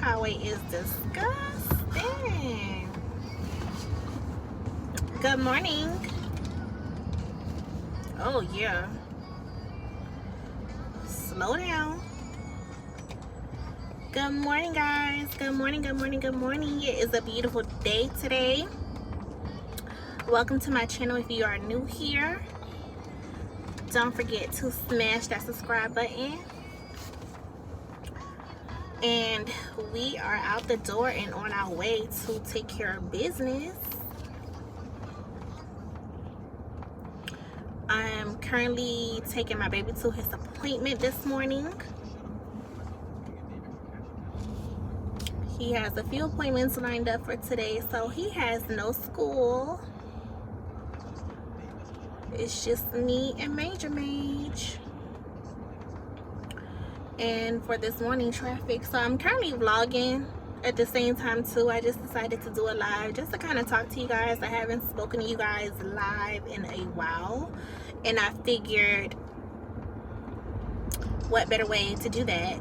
highway is disgusting. Good morning. Oh yeah. Slow down. Good morning, guys. Good morning, good morning, good morning. It is a beautiful day today. Welcome to my channel if you are new here. Don't forget to smash that subscribe button. And we are out the door and on our way to take care of business. I'm currently taking my baby to his appointment this morning. He has a few appointments lined up for today, so he has no school. It's just me and Major Mage. And for this morning traffic, so I'm currently vlogging at the same time too. I just decided to do a live just to kind of talk to you guys. I haven't spoken to you guys live in a while, and I figured what better way to do that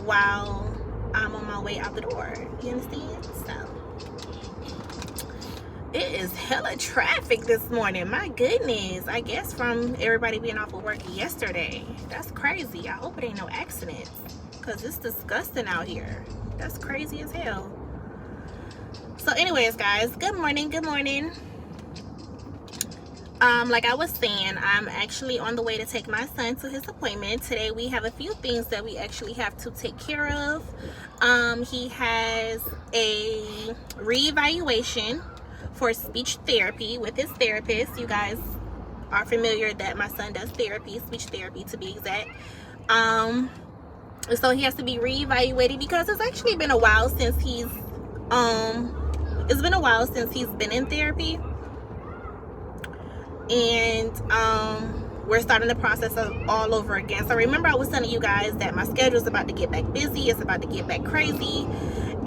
while I'm on my way out the door. You understand? So it is hella traffic this morning. My goodness. I guess from everybody being off of work yesterday. That's crazy. I hope it ain't no accidents, because it's disgusting out here. That's crazy as hell. So anyways, guys, good morning. Good morning. Like I was saying, I'm actually on the way to take my son to his appointment. Today we have a few things that we actually have to take care of. He has a reevaluation for speech therapy with his therapist. You guys are familiar that my son does therapy, speech therapy to be exact. So he has to be reevaluated because it's actually been a while since he's been in therapy. And we're starting the process of all over again. So remember, I was telling you guys that my schedule is about to get back busy, it's about to get back crazy,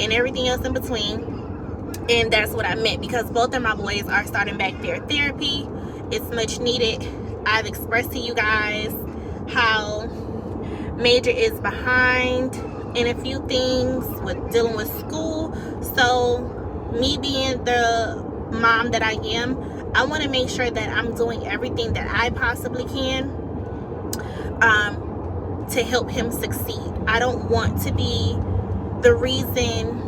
and everything else in between. And that's what I meant, because both of my boys are starting back their therapy. It's much needed. I've expressed to you guys how Major is behind in a few things with dealing with school. So me being the mom that I am, I want to make sure that I'm doing everything that I possibly can to help him succeed. I don't want to be the reason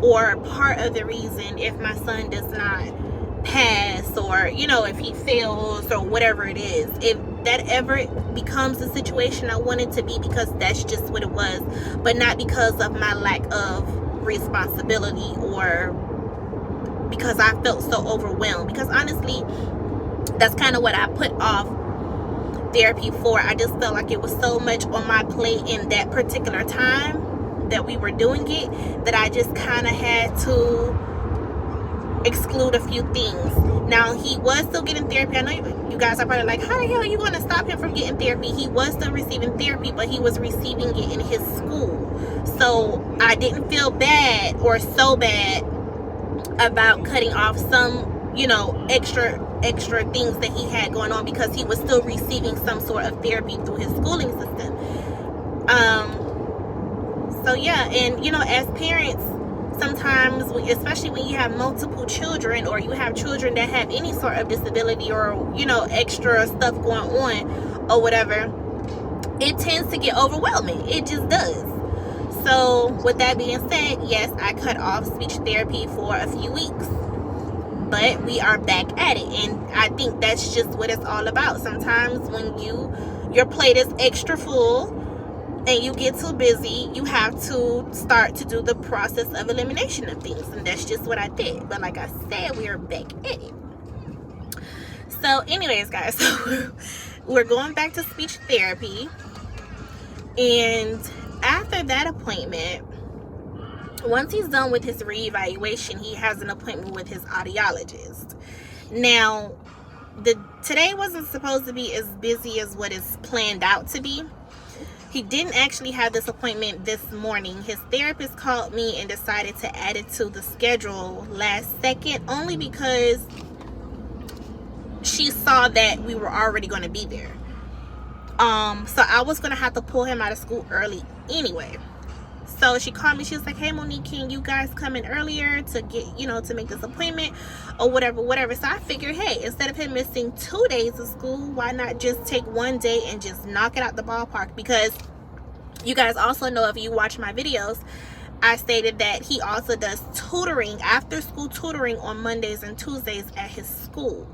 or part of the reason if my son does not pass, or if he fails or whatever it is. If that ever becomes a situation, I want it to be because that's just what it was, but not because of my lack of responsibility or because I felt so overwhelmed. Because honestly, that's kind of what I put off therapy for. I just felt like it was so much on my plate in that particular time that we were doing it, that I just kind of had to exclude a few things. Now, he was still getting therapy. I know you guys are probably like, how the hell are you going to stop him from getting therapy? He was still receiving therapy, but he was receiving it in his school. So I didn't feel bad or so bad about cutting off some extra things that he had going on, because he was still receiving some sort of therapy through his schooling system. So yeah, and as parents, sometimes, especially when you have multiple children, or you have children that have any sort of disability or extra stuff going on or whatever, it tends to get overwhelming. It just does. So with that being said, yes, I cut off speech therapy for a few weeks, but we are back at it. And I think that's just what it's all about. Sometimes when your plate is extra full and you get too busy, you have to start to do the process of elimination of things. And that's just what I did. But like I said, we are back at it. So anyways, guys, so we're going back to speech therapy. And after that appointment, once he's done with his reevaluation, he has an appointment with his audiologist. Now, today wasn't supposed to be as busy as what is planned out to be. He didn't actually have this appointment this morning. His therapist called me and decided to add it to the schedule last second, only because she saw that we were already going to be there. So I was going to have to pull him out of school early anyway. So she called me. She was like, hey, Monique, can you guys come in earlier to get, to make this appointment or whatever. So I figured, hey, instead of him missing 2 days of school, why not just take 1 day and just knock it out the ballpark? Because you guys also know, if you watch my videos, I stated that he also does tutoring, after school tutoring on Mondays and Tuesdays at his school.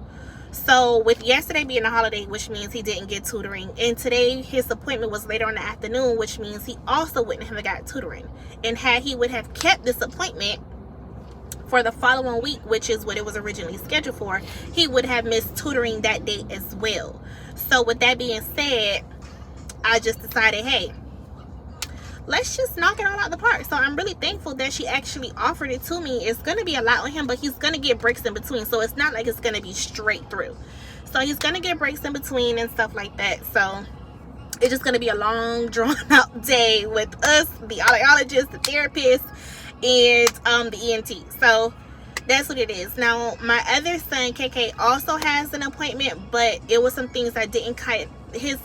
So with yesterday being a holiday, which means he didn't get tutoring, and today his appointment was later in the afternoon, which means he also wouldn't have got tutoring. And had he would have kept this appointment for the following week, which is what it was originally scheduled for, he would have missed tutoring that day as well. So with that being said, I just decided, hey, let's just knock it all out the park. So I'm really thankful that she actually offered it to me. It's going to be a lot on him, but he's going to get breaks in between. So it's not like it's going to be straight through. So he's going to get breaks in between and stuff like that. So it's just going to be a long, drawn out day with us, the audiologist, the therapist, and the ENT. So that's what it is. Now, my other son, KK, also has an appointment, but it was some things that didn't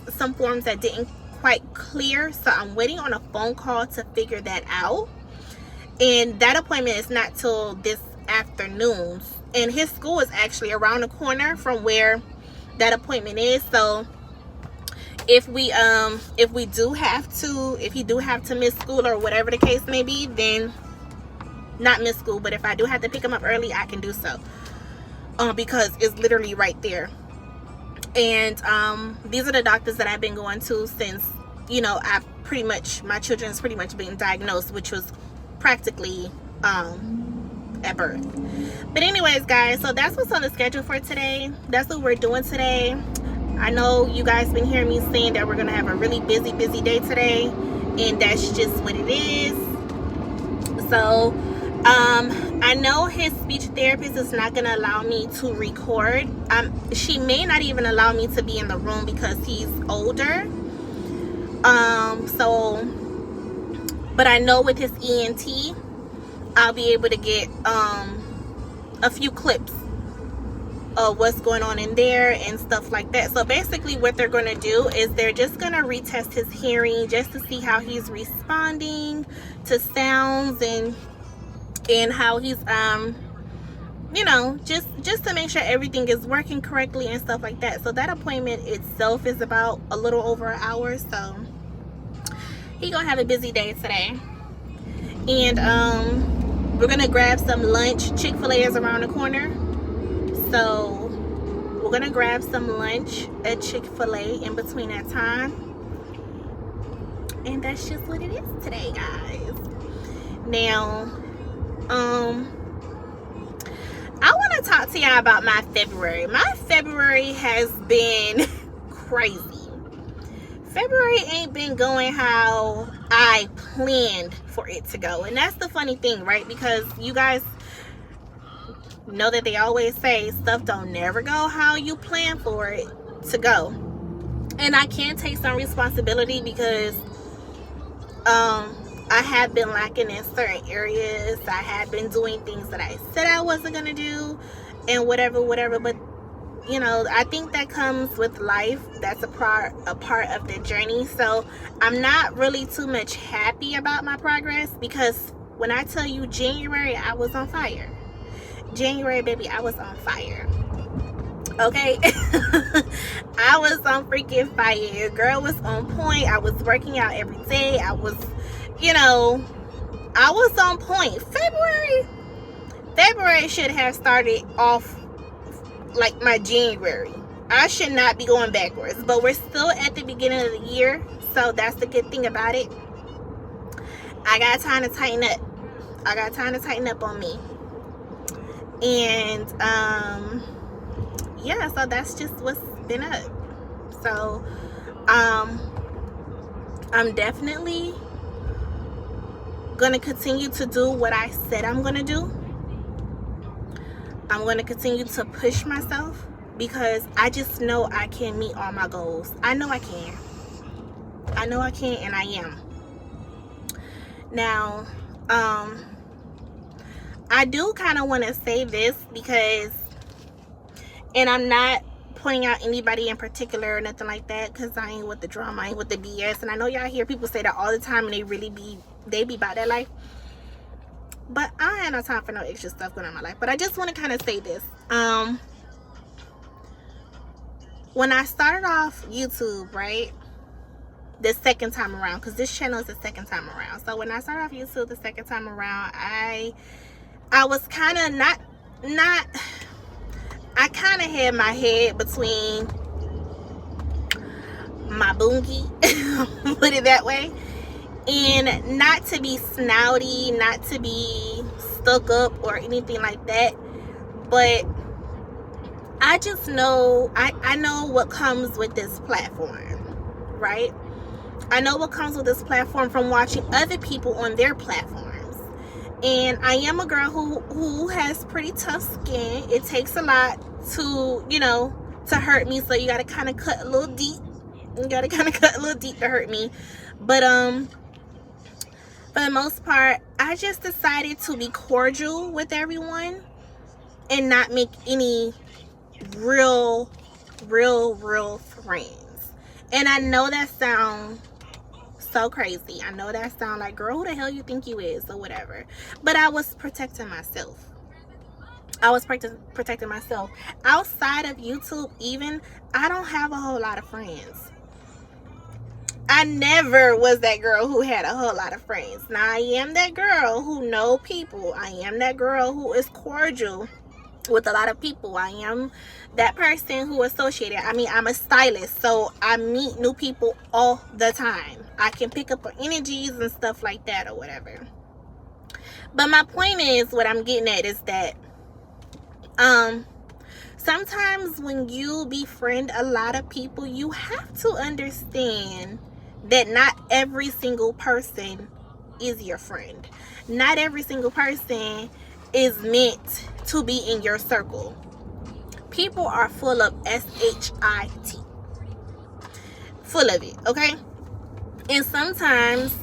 some forms that didn't quite clear, so I'm waiting on a phone call to figure that out. And that appointment is not till this afternoon, and his school is actually around the corner from where that appointment is. So if he do have to miss school or whatever the case may be, then not miss school, but if I do have to pick him up early, I can do so, because it's literally right there. And these are the doctors that I've been going to since, my children's pretty much been diagnosed, which was practically at birth. But anyways, guys, so that's what's on the schedule for today. That's what we're doing today. I know you guys been hearing me saying that we're gonna have a really busy day today, and that's just what it is. So I know his speech therapist is not going to allow me to record. She may not even allow me to be in the room because he's older. But I know with his ENT, I'll be able to get a few clips of what's going on in there and stuff like that. So basically what they're going to do is they're just going to retest his hearing just to see how he's responding to sounds and how he's just to make sure everything is working correctly and stuff like that. So that appointment itself is about a little over an hour, so he's gonna have a busy day today. And we're gonna grab some lunch. Chick-fil-A is around the corner, so we're gonna grab some lunch at Chick-fil-A in between that time. And that's just what it is today, guys. Now I want to talk to y'all about my February. My February has been crazy. February ain't been going how I planned for it to go. And that's the funny thing, right? Because you guys know that they always say stuff don't never go how you plan for it to go. And I can take some responsibility because I have been lacking in certain areas. I have been doing things that I said I wasn't going to do and whatever. But, I think that comes with life. That's a part of the journey. So I'm not really too much happy about my progress, because when I tell you January, I was on fire. January, baby, I was on fire. Okay? I was on freaking fire. Girl was on point. I was working out every day. I was on point. February should have started off like my January. I should not be going backwards, but we're still at the beginning of the year, so that's the good thing about it. I got time to tighten up on me. And so that's just what's been up. So I'm definitely gonna continue to do what I said I'm gonna do. I'm gonna continue to push myself, because I just know I can meet all my goals. I know I can, and I am. Now, I do kind of want to say this, because, and I'm not pointing out anybody in particular or nothing like that, because I ain't with the drama, I ain't with the BS. And I know y'all hear people say that all the time, and they really be they be about that life. But I ain't no time for no extra stuff going on in my life. But I just want to kind of say this. When I started off YouTube, right, the second time around, because this channel is the second time around. So when I started off YouTube the second time around, I was kind of I kind of had my head between my boongie, put it that way. And not to be snouty, not to be stuck up or anything like that, but I just know, I know what comes with this platform, right? I know what comes with this platform from watching other people on their platforms. And I am a girl who has pretty tough skin. It takes a lot to, you know, to hurt me. So you got to kind of cut a little deep. You got to kind of cut a little deep to hurt me. But, for the most part, I just decided to be cordial with everyone and not make any real friends. And I know that sounds so crazy. I know that sounds like, girl, who the hell you think you is, or whatever. But I was protecting myself. I was protecting myself. Outside of YouTube, even, I don't have a whole lot of friends. I never was that girl who had a whole lot of friends. Now, I am that girl who know people. I am that girl who is cordial with a lot of people. I am that person who associated. I mean, I'm a stylist, so I meet new people all the time. I can pick up on energies and stuff like that or whatever. But my point is, what I'm getting at is that sometimes when you befriend a lot of people, you have to understand that not every single person is your friend. Not every single person is meant to be in your circle. People are full of S-H-I-T. Full of it, okay? And sometimes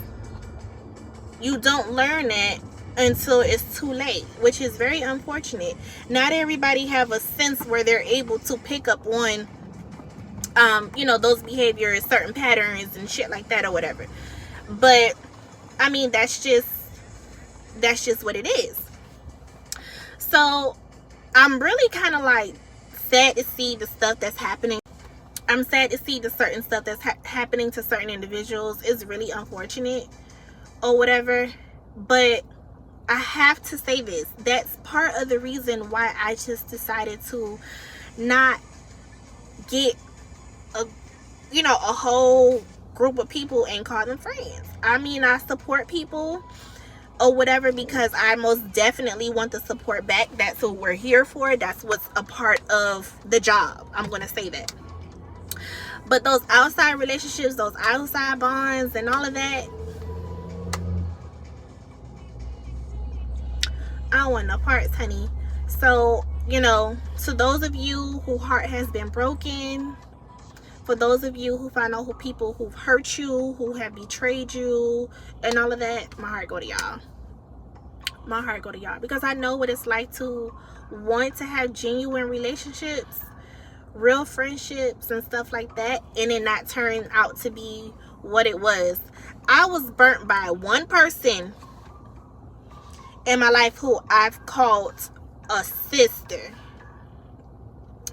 you don't learn that until it's too late, which is very unfortunate. Not everybody have a sense where they're able to pick up on you know, those behaviors, certain patterns and shit like that or whatever. But I mean, that's just what it is. So I'm really kind of like sad to see the stuff that's happening. I'm sad to see the certain stuff that's happening to certain individuals. It's really unfortunate or whatever. But I have to say this. That's part of the reason why I just decided to not get a whole group of people and call them friends. I mean, I support people or whatever because I most definitely want the support back. That's what we're here for. That's what's a part of the job. I'm going to say that. But those outside relationships, those outside bonds and all of that, I don't want no parts, honey. So, you know, to those of you whose heart has been broken, for those of you who find out people who've hurt you, who have betrayed you, and all of that, my heart go to y'all. My heart go to y'all. Because I know what it's like to want to have genuine relationships, real friendships, and stuff like that, and it not turn out to be what it was. I was burnt by one person in my life who I've called a sister.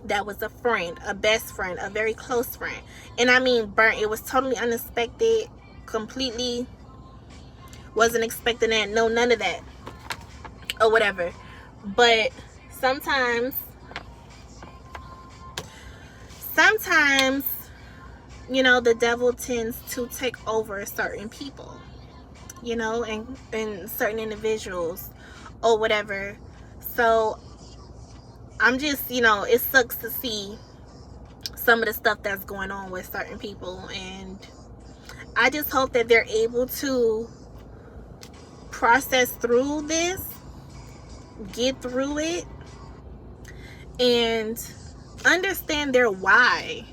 That was a friend, a best friend, a very close friend. And I mean burnt. It was totally unexpected, completely wasn't expecting that, no, none of that or whatever. But sometimes, you know, the devil tends to take over certain people, you know, and certain individuals or whatever. So I'm just, you know, it sucks to see some of the stuff that's going on with certain people, and I just hope that they're able to process through this, get through it, and understand their why,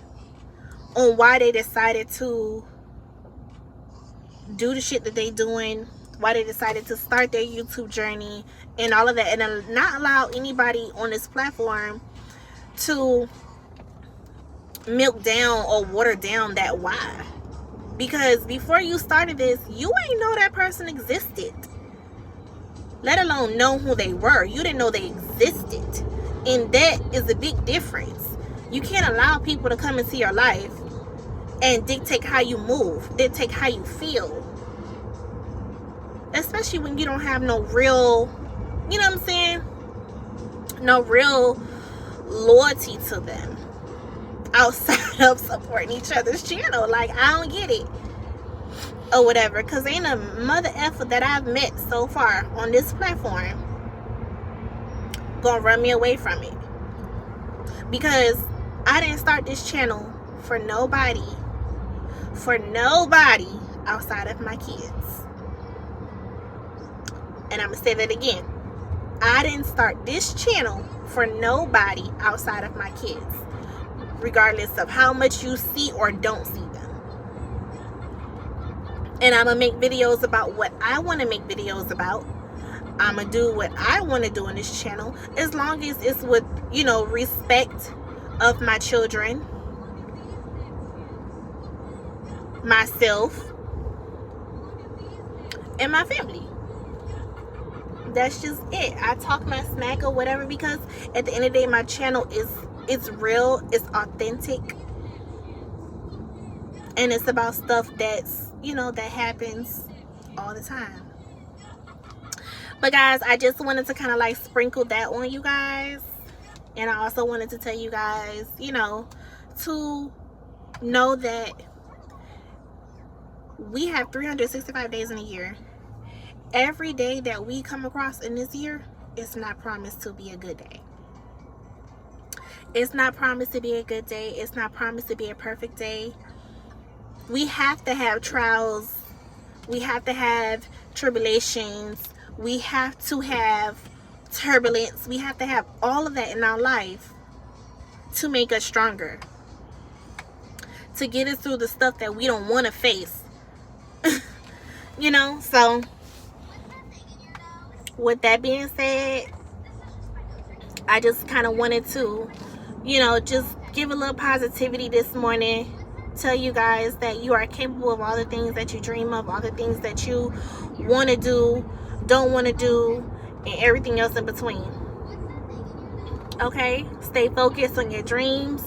on why they decided to do the shit that they doing, why they decided to start their YouTube journey and all of that, and not allow anybody on this platform to milk down or water down that why, Because before you started this, you ain't know that person existed. Let alone know who they were. You didn't know they existed. And that is a big difference. You can't allow people to come into your life and dictate how you move, dictate how you feel. Especially when you don't have no real, you know what I'm saying? No real loyalty to them outside of supporting each other's channel. Like, I don't get it. Or whatever. Because ain't a mother effer that I've met so far on this platform gonna run me away from it. Because I didn't start this channel for nobody outside of my kids. And I'm gonna say that again. I didn't start this channel for nobody outside of my kids, regardless of how much you see or don't see them. And I'm gonna make videos about what I want to make videos about. I'm gonna do what I want to do on this channel, as long as it's with, you know, respect of my children, myself, and my family. That's just it. I talk my smack or whatever, because at the end of the day, my channel it's real, it's authentic, and it's about stuff that's, you know, that happens all the time. But guys, I just wanted to kind of like sprinkle that on you guys. And I also wanted to tell you guys, you know, to know that we have 365 days in a year. Every day that we come across in this year is not promised to be a good day. It's not promised to be a good day. It's not promised to be a perfect day. We have to have trials. We have to have tribulations. We have to have turbulence. We have to have all of that in our life to make us stronger, to get us through the stuff that we don't want to face. You know, so with that being said, I just kind of wanted to, you know, just give a little positivity this morning. Tell you guys that you are capable of all the things that you dream of, all the things that you want to do, don't want to do, and everything else in between. Okay? Stay focused on your dreams.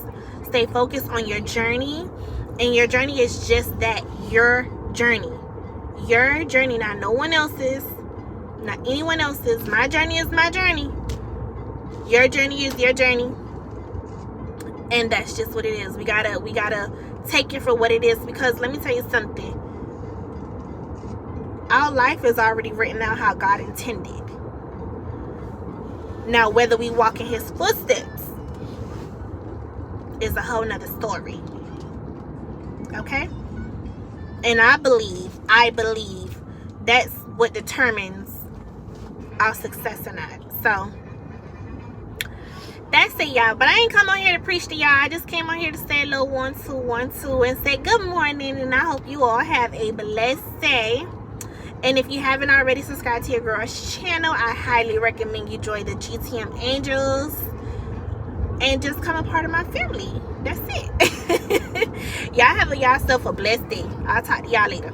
Stay focused on your journey. And your journey is just that, your journey. Your journey, not no one else's, not anyone else's. My journey is my journey. Your journey is your journey. And that's just what it is. We gotta take it for what it is, because let me tell you something. Our life is already written out how God intended. Now, whether we walk in his footsteps is a whole nother story. Okay? And I believe that's what determines our success or not. So that's it, y'all. But I ain't come on here to preach to y'all. I just came on here to say a little 1, 2, 1, 2 and say good morning. And I hope you all have a blessed day. And if you haven't already subscribed to your girl's channel, I highly recommend you join the GTM Angels and just come a part of my family. That's it. Y'all have yourself a blessed day. I'll talk to y'all later.